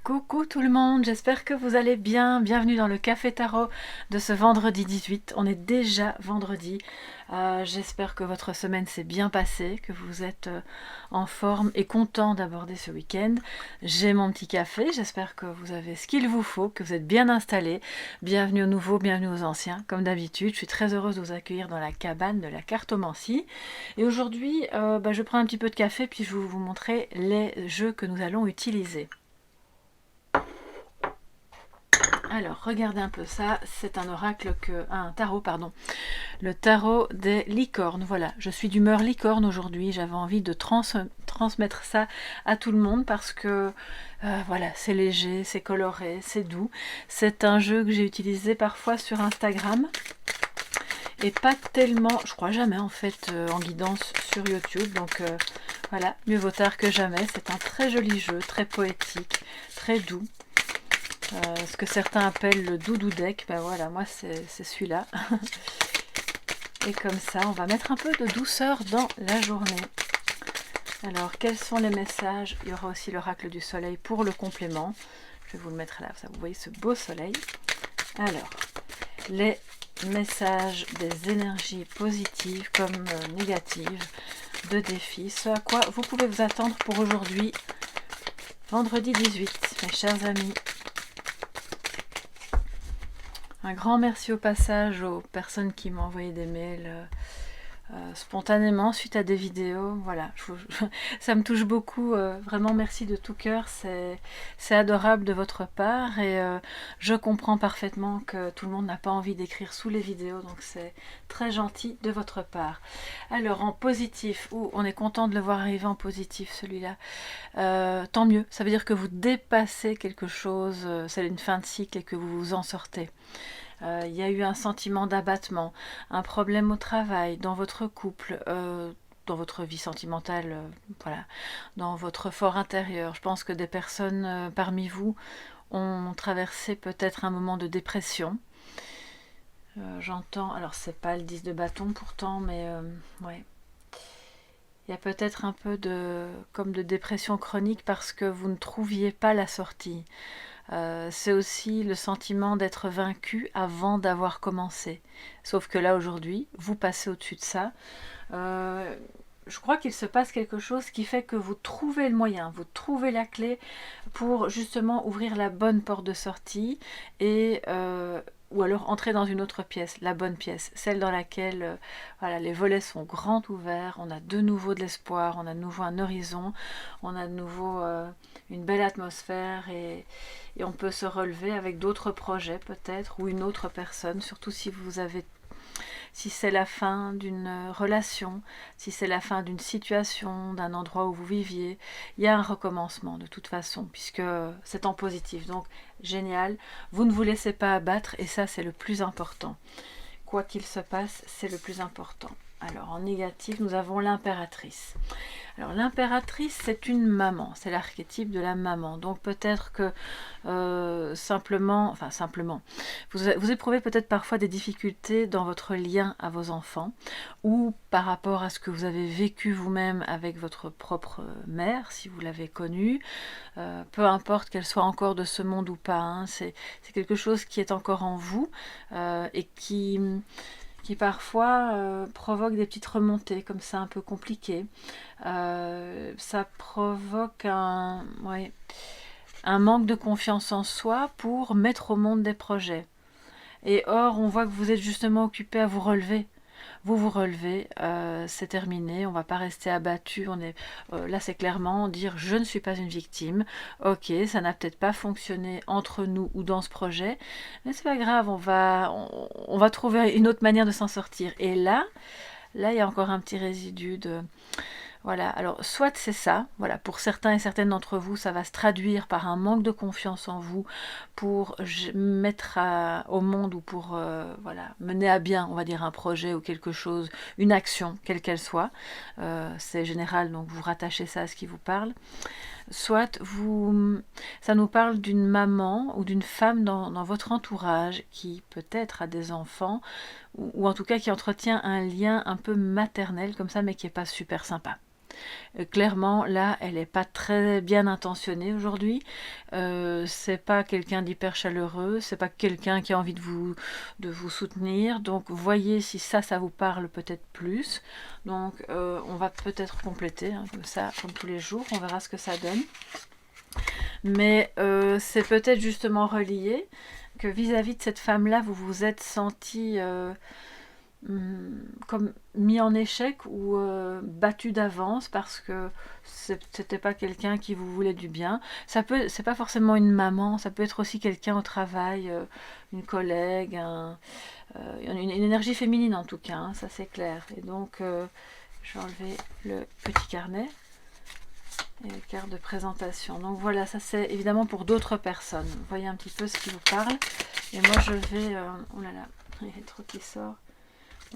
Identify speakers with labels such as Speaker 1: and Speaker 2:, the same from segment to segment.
Speaker 1: Coucou tout le monde, j'espère que vous allez bien. Bienvenue dans le Café Tarot de ce vendredi 18. On est déjà vendredi. J'espère que votre semaine s'est bien passée, que vous êtes en forme et content d'aborder ce week-end. J'ai mon petit café, j'espère que vous avez ce qu'il vous faut, que vous êtes bien installés. Bienvenue aux nouveaux, bienvenue aux anciens. Comme d'habitude, je suis très heureuse de vous accueillir dans la cabane de la cartomancie. Et aujourd'hui, je prends un petit peu de café puis je vais vous montrer les jeux que nous allons utiliser. Alors, regardez un peu ça, c'est un oracle un tarot, pardon. Le tarot des licornes, voilà. Je suis d'humeur licorne aujourd'hui, j'avais envie de transmettre ça à tout le monde parce que, voilà, c'est léger, c'est coloré, c'est doux. C'est un jeu que j'ai utilisé parfois sur Instagram et pas tellement, je crois jamais en fait, en guidance sur YouTube. Donc voilà, mieux vaut tard que jamais. C'est un très joli jeu, très poétique, très doux. Ce que certains appellent le doudou deck, ben voilà, moi c'est celui-là. Et comme ça, on va mettre un peu de douceur dans la journée. Alors, quels sont les messages? Il y aura aussi l'oracle du soleil pour le complément. Je vais vous le mettre là, ça, vous voyez ce beau soleil. Alors, les messages des énergies positives comme négatives, de défis, ce à quoi vous pouvez vous attendre pour aujourd'hui, vendredi 18, mes chers amis. Un grand merci au passage aux personnes qui m'ont envoyé des mails spontanément suite à des vidéos. Voilà, ça me touche beaucoup. Vraiment, merci de tout cœur. C'est adorable de votre part et je comprends parfaitement que tout le monde n'a pas envie d'écrire sous les vidéos. Donc, c'est très gentil de votre part. Alors, en positif, on est content de le voir arriver en positif celui-là. Tant mieux. Ça veut dire que vous dépassez quelque chose. C'est une fin de cycle et que vous vous en sortez. Il y a eu un sentiment d'abattement, un problème au travail, dans votre couple, dans votre vie sentimentale, voilà, dans votre fort intérieur. Je pense que des personnes parmi vous ont traversé peut-être un moment de dépression. J'entends, alors c'est pas le 10 de bâton pourtant, mais ouais. Il y a peut-être un peu comme de dépression chronique parce que vous ne trouviez pas la sortie. C'est aussi le sentiment d'être vaincu avant d'avoir commencé. Sauf que là, aujourd'hui, vous passez au-dessus de ça. Je crois qu'il se passe quelque chose qui fait que vous trouvez le moyen, vous trouvez la clé pour justement ouvrir la bonne porte de sortie et ou alors entrer dans une autre pièce, la bonne pièce, celle dans laquelle voilà, les volets sont grands ouverts, on a de nouveau de l'espoir, on a de nouveau un horizon, on a de nouveau une belle atmosphère et on peut se relever avec d'autres projets peut-être ou une autre personne, surtout si c'est la fin d'une relation, si c'est la fin d'une situation, d'un endroit où vous viviez, il y a un recommencement de toute façon, puisque c'est en positif. Donc, génial, vous ne vous laissez pas abattre, et ça, c'est le plus important. Quoi qu'il se passe, c'est le plus important. Alors, en négatif, nous avons l'impératrice. Alors, l'impératrice, c'est une maman, c'est l'archétype de la maman. Donc, peut-être que simplement, vous éprouvez peut-être parfois des difficultés dans votre lien à vos enfants ou par rapport à ce que vous avez vécu vous-même avec votre propre mère, si vous l'avez connue. Peu importe qu'elle soit encore de ce monde ou pas, hein, c'est quelque chose qui est encore en vous et qui parfois provoque des petites remontées comme ça un peu compliquées. Ça provoque un manque de confiance en soi pour mettre au monde des projets. Et or, on voit que vous êtes justement occupé à vous relever. Vous vous relevez, c'est terminé, on ne va pas rester abattu. Là, c'est clairement dire je ne suis pas une victime. Ok, ça n'a peut-être pas fonctionné entre nous ou dans ce projet, mais c'est pas grave, on va trouver une autre manière de s'en sortir. Et là, il y a encore un petit résidu de voilà, alors soit c'est ça, voilà, pour certains et certaines d'entre vous, ça va se traduire par un manque de confiance en vous pour mettre au monde ou pour voilà, mener à bien, on va dire, un projet ou quelque chose, une action, quelle qu'elle soit. C'est général, donc vous rattachez ça à ce qui vous parle. Soit ça nous parle d'une maman ou d'une femme dans votre entourage qui peut-être a des enfants ou en tout cas qui entretient un lien un peu maternel comme ça mais qui n'est pas super sympa. Clairement, là, elle n'est pas très bien intentionnée aujourd'hui. C'est pas quelqu'un d'hyper chaleureux, c'est pas quelqu'un qui a envie de vous soutenir. Donc, voyez si ça vous parle peut-être plus. Donc, on va peut-être compléter, hein, comme ça, comme tous les jours. On verra ce que ça donne. Mais c'est peut-être justement relié que vis-à-vis de cette femme-là, vous vous êtes senti comme mis en échec ou battu d'avance parce que c'était pas quelqu'un qui vous voulait du bien. C'est pas forcément une maman, ça peut être aussi quelqu'un au travail, une collègue, une énergie féminine en tout cas, hein, ça c'est clair. Et donc, je vais enlever le petit carnet et les cartes de présentation. Donc voilà, ça c'est évidemment pour d'autres personnes. Vous voyez un petit peu ce qui vous parle. Et moi je vais... oh là là, il y a trop qui sort.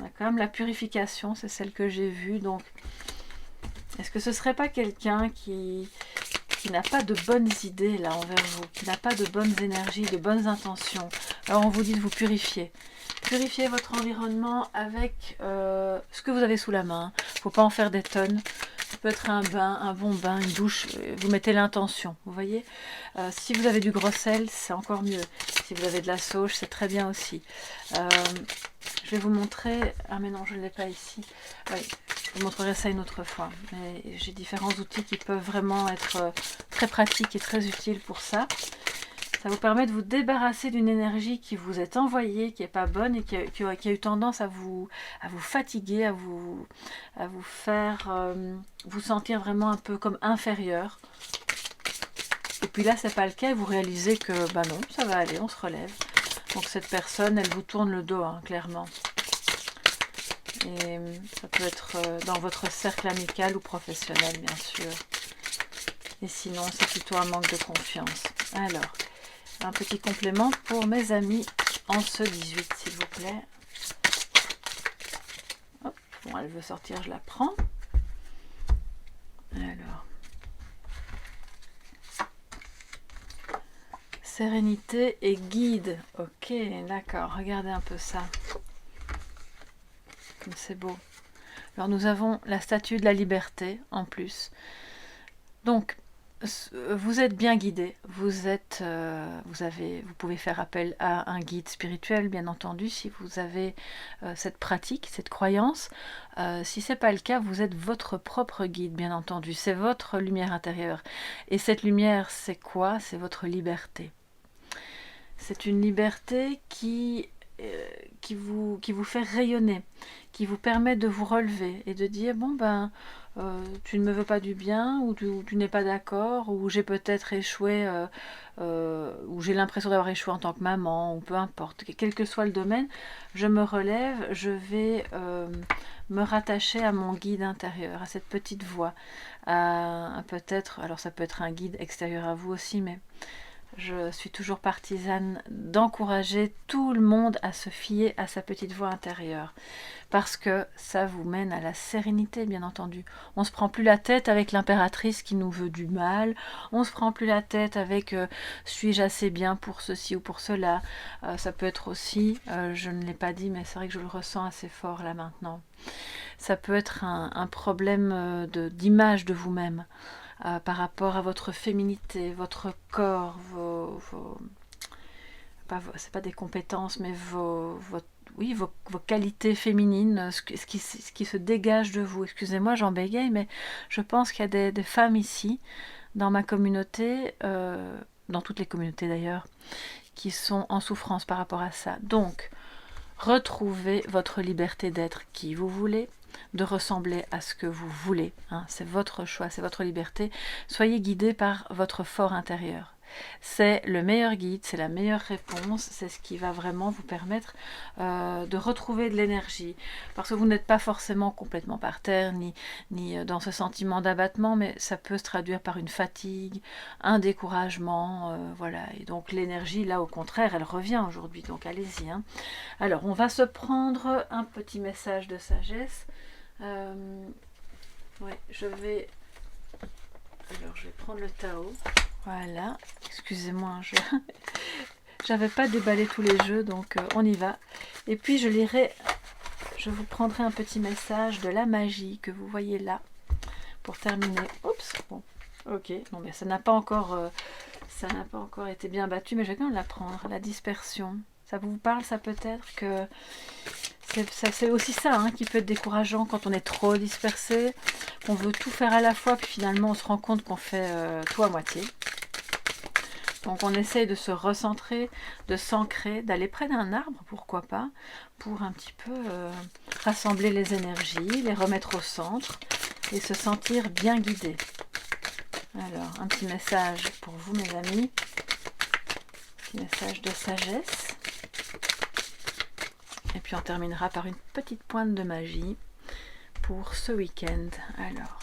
Speaker 1: On a quand même la purification, c'est celle que j'ai vue. Donc, est-ce que ce serait pas quelqu'un qui n'a pas de bonnes idées là envers vous, qui n'a pas de bonnes énergies, de bonnes intentions? Alors on vous dit de vous purifier. Purifiez votre environnement avec ce que vous avez sous la main. Il ne faut pas en faire des tonnes. Ça peut être un bain, un bon bain, une douche. Vous mettez l'intention, vous voyez. Si vous avez du gros sel, c'est encore mieux. Si vous avez de la sauge, c'est très bien aussi. Je vais vous montrer... Ah mais non, je ne l'ai pas ici. Oui, je vous montrerai ça une autre fois. Mais j'ai différents outils qui peuvent vraiment être très pratiques et très utiles pour ça. Ça vous permet de vous débarrasser d'une énergie qui vous est envoyée, qui n'est pas bonne et qui a eu tendance à vous fatiguer, à vous faire vous sentir vraiment un peu comme inférieur. Et puis là, c'est pas le cas et vous réalisez que bah non, ça va aller, on se relève. Donc cette personne, elle vous tourne le dos, hein, clairement. Et ça peut être dans votre cercle amical ou professionnel, bien sûr. Et sinon, c'est plutôt un manque de confiance. Alors... un petit complément pour mes amis en ce 18, s'il vous plaît. Hop, bon, elle veut sortir, je la prends. Alors. Sérénité et guide. Ok, d'accord. Regardez un peu ça. Comme c'est beau. Alors, nous avons la statue de la liberté, en plus. Donc, vous êtes bien guidé, vous pouvez faire appel à un guide spirituel, bien entendu, si vous avez cette pratique, cette croyance. Si ce n'est pas le cas, vous êtes votre propre guide, bien entendu. C'est votre lumière intérieure. Et cette lumière, c'est quoi? C'est votre liberté. C'est une liberté qui vous fait rayonner, qui vous permet de vous relever et de dire, bon ben... tu ne me veux pas du bien, ou tu n'es pas d'accord, ou j'ai peut-être échoué, ou j'ai l'impression d'avoir échoué en tant que maman, ou peu importe, quel que soit le domaine, je me relève, je vais me rattacher à mon guide intérieur, à cette petite voix, peut-être, alors ça peut être un guide extérieur à vous aussi, mais je suis toujours partisane d'encourager tout le monde à se fier à sa petite voix intérieure. Parce que ça vous mène à la sérénité, bien entendu. On ne se prend plus la tête avec l'impératrice qui nous veut du mal. On ne se prend plus la tête avec suis-je assez bien pour ceci ou pour cela. Ça peut être aussi, je ne l'ai pas dit, mais c'est vrai que je le ressens assez fort là maintenant. Ça peut être un problème d'image de vous-même. Par rapport à votre féminité, votre corps, c'est pas des compétences, mais vos qualités féminines, ce qui se dégage de vous. Excusez-moi, j'en bégaye, mais je pense qu'il y a des femmes ici, dans ma communauté, dans toutes les communautés d'ailleurs, qui sont en souffrance par rapport à ça. Donc, retrouvez votre liberté d'être qui vous voulez, de ressembler à ce que vous voulez. Hein. C'est votre choix, c'est votre liberté. Soyez guidés par votre fort intérieur. C'est le meilleur guide, c'est la meilleure réponse, c'est ce qui va vraiment vous permettre de retrouver de l'énergie. Parce que vous n'êtes pas forcément complètement par terre, ni dans ce sentiment d'abattement, mais ça peut se traduire par une fatigue, un découragement, voilà. Et donc l'énergie, là au contraire, elle revient aujourd'hui, donc allez-y. Hein. Alors, on va se prendre un petit message de sagesse. Ouais, je vais prendre le Tao. Voilà, excusez-moi, j'avais pas déballé tous les jeux, donc on y va. Et puis je vous prendrai un petit message de la magie que vous voyez là, pour terminer. Oups, bon, ok, non mais ça n'a pas encore été bien battu, mais je vais quand même la prendre. La dispersion, ça vous parle ça peut-être que c'est aussi ça hein, qui peut être décourageant quand on est trop dispersé, qu'on veut tout faire à la fois, puis finalement on se rend compte qu'on fait tout à moitié. Donc on essaye de se recentrer, de s'ancrer, d'aller près d'un arbre, pourquoi pas, pour un petit peu rassembler les énergies, les remettre au centre et se sentir bien guidé. Alors, un petit message pour vous mes amis, un petit message de sagesse. Et puis on terminera par une petite pointe de magie pour ce week-end. Alors,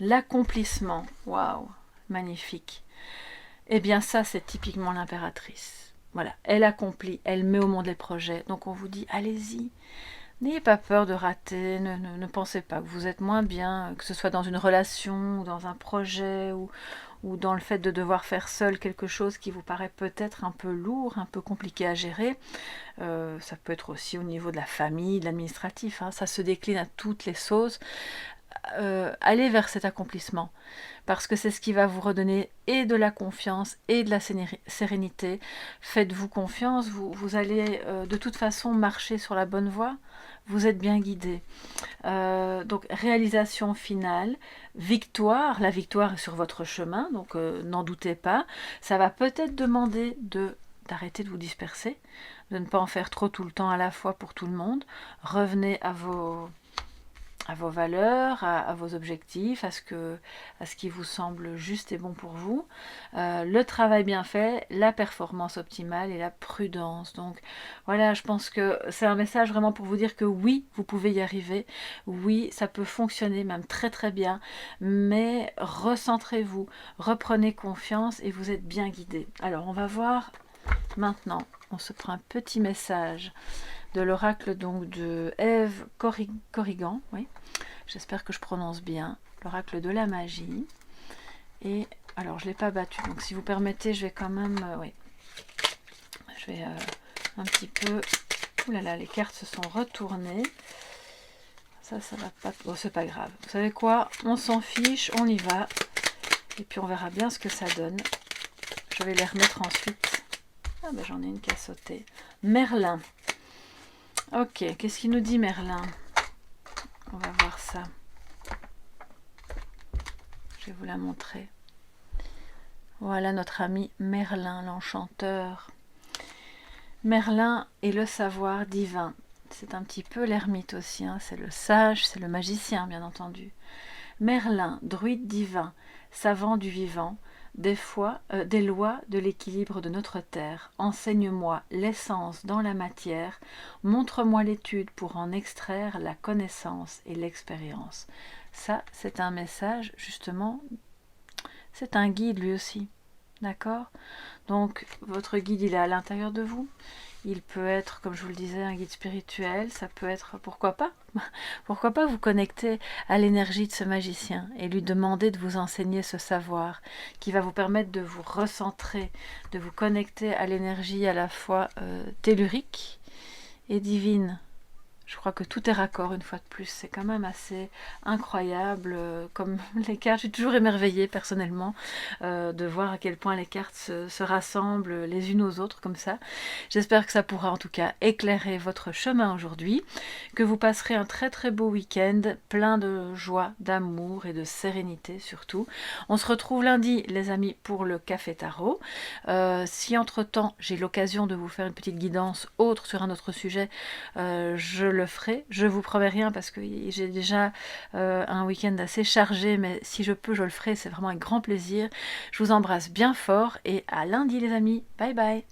Speaker 1: l'accomplissement, waouh, magnifique. Eh bien ça, c'est typiquement l'impératrice. Voilà, elle accomplit, elle met au monde les projets. Donc on vous dit, allez-y, n'ayez pas peur de rater, ne pensez pas que vous êtes moins bien, que ce soit dans une relation, ou dans un projet, ou dans le fait de devoir faire seul quelque chose qui vous paraît peut-être un peu lourd, un peu compliqué à gérer. Ça peut être aussi au niveau de la famille, de l'administratif, hein, ça se décline à toutes les sauces. Allez vers cet accomplissement, parce que c'est ce qui va vous redonner et de la confiance et de la sérénité. Faites-vous confiance, vous allez de toute façon marcher sur la bonne voie, vous êtes bien guidé. Donc réalisation finale, victoire, la victoire est sur votre chemin, donc n'en doutez pas. Ça va peut-être demander d'arrêter de vous disperser, de ne pas en faire trop tout le temps à la fois pour tout le monde. Revenez à vos valeurs, à vos objectifs, à ce qui vous semble juste et bon pour vous. Le travail bien fait, la performance optimale et la prudence. Donc voilà, je pense que c'est un message vraiment pour vous dire que oui, vous pouvez y arriver. Oui, ça peut fonctionner même très très bien. Mais recentrez-vous, reprenez confiance et vous êtes bien guidé. Alors on va voir maintenant. On se prend un petit message de l'oracle donc de Ève Corrigan, oui, j'espère que je prononce bien, l'oracle de la magie. Et alors je ne l'ai pas battu, donc si vous permettez, je vais quand même, oui, je vais un petit peu, ouh là là, les cartes se sont retournées, ça va pas, bon c'est pas grave, vous savez quoi, on s'en fiche, on y va, et puis on verra bien ce que ça donne. Je vais les remettre ensuite. Ah ben j'en ai une qui a sauté. Merlin. Ok, qu'est-ce qu'il nous dit Merlin? On va voir ça. Je vais vous la montrer. Voilà notre ami Merlin, l'enchanteur. Merlin est le savoir divin. C'est un petit peu l'ermite aussi, hein. C'est le sage, c'est le magicien bien entendu. Merlin, druide divin, savant du vivant, des lois de l'équilibre de notre terre. Enseigne-moi l'essence dans la matière, montre-moi l'étude pour en extraire la connaissance et l'expérience. Ça, c'est un message, justement, c'est un guide lui aussi, d'accord? Donc, votre guide, il est à l'intérieur de vous. Il peut être, comme je vous le disais, un guide spirituel. Ça peut être, pourquoi pas vous connecter à l'énergie de ce magicien et lui demander de vous enseigner ce savoir qui va vous permettre de vous recentrer, de vous connecter à l'énergie à la fois tellurique et divine. Je crois que tout est raccord une fois de plus, c'est quand même assez incroyable, comme les cartes, je suis toujours émerveillée personnellement de voir à quel point les cartes se rassemblent les unes aux autres comme ça. J'espère que ça pourra en tout cas éclairer votre chemin aujourd'hui, que vous passerez un très très beau week-end, plein de joie, d'amour et de sérénité surtout. On se retrouve lundi les amis pour le Café Tarot. Si entre temps j'ai l'occasion de vous faire une petite guidance autre sur un autre sujet, je le ferai, je vous promets rien parce que j'ai déjà un week-end assez chargé, mais si je peux je le ferai, c'est vraiment un grand plaisir. Je vous embrasse bien fort et à lundi les amis, bye bye.